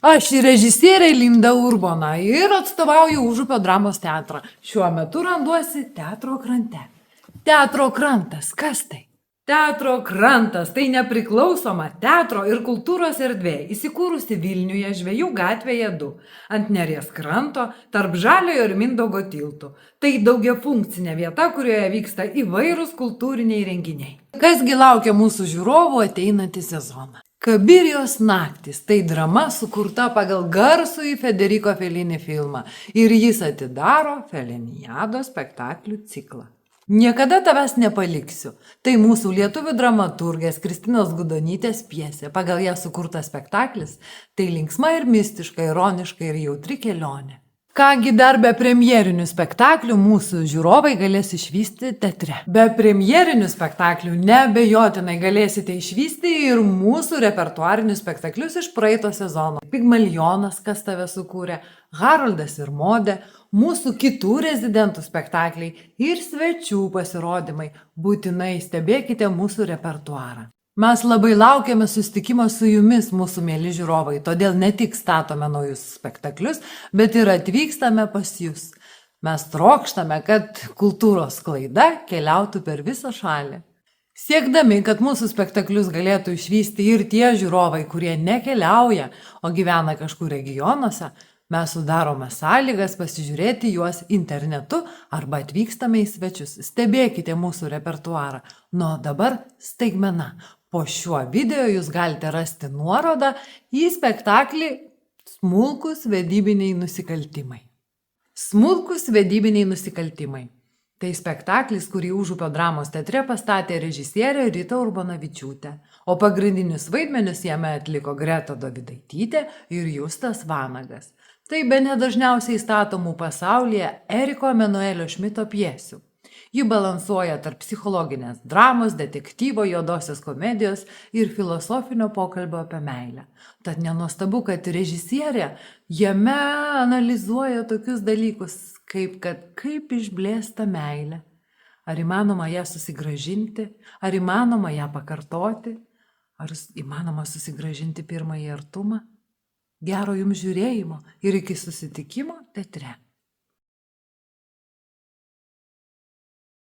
Aš režisierė Linda Urbona ir atstovauju Užupio dramos teatrą. Šiuo metu randuosi Teatro krante. Teatro krantas, kas tai? Teatro krantas tai nepriklausoma teatro ir kultūros erdvė, įsikūrusi Vilniuje Žvejų gatvėje 2, ant Neries kranto, tarp Žaliojo ir Mindaugo tiltų. Tai daugiafunkcinė vieta, kurioje vyksta įvairūs kultūriniai renginiai. Kasgi laukia mūsų žiūrovų ateinantį sezoną? Kabirijos naktis tai drama sukurta pagal garsųjį Federico Fellini filmą ir jis atidaro Feliniado spektaklių ciklą. Niekada tavęs nepaliksiu. Tai mūsų lietuvių dramaturgės Kristinos Gudonytės pjesė. Pagal ją sukurtas spektaklis tai linksma ir mistiška, ironiška ir jautri kelionė. Kągi dar be premjerinių spektaklių mūsų žiūrovai galės išvysti teatre. Be premjerinių spektaklių neabejotinai galėsite išvysti ir mūsų repertuarinius spektaklius iš praeito sezono. Pigmalionas, kas tave sukūrė, Haroldas ir Modė, mūsų kitų rezidentų spektakliai ir svečių pasirodymai. Būtinai stebėkite mūsų repertuarą. Mes labai laukiame susitikimo su jumis, mūsų mėly žiūrovai, todėl ne tik statome naujus spektaklius, bet ir atvykstame pas jūs. Mes trokštame, kad kultūros sklaida keliautų per visą šalį. Siekdami, kad mūsų spektaklius galėtų išvysti ir tie žiūrovai, kurie nekeliauja, o gyvena kažkur regionuose, mes sudarome sąlygas pasižiūrėti juos internetu arba atvykstame į svečius. Stebėkite mūsų repertuarą. Nu, dabar staigmena. Po šiuo video jūs galite rasti nuorodą į spektaklį Smulkūs vedybiniai nusikaltimai. Smulkūs vedybiniai nusikaltimai. Tai spektaklis, kurį Užupio dramos teatre pastatė režisierė Rita Urbonavičiūtė, o pagrindinius vaidmenius jame atliko Greta Dovydaitytė ir Justas Vanagas. Tai bene dažniausiai statomų pasaulyje Eriko Emanuelio Šmito pjesių. Ji balansuoja tarp psichologinės dramos, detektyvo, juodosios komedijos ir filosofinio pokalbio apie meilę. Tad nenuostabu, kad režisierė jame analizuoja tokius dalykus, kaip išblėsta meilė. Ar įmanoma ją susigrąžinti, ar įmanoma ją pakartoti, ar įmanoma susigrąžinti pirmąjį artumą? Gero jums žiūrėjimo ir iki susitikimo teatre.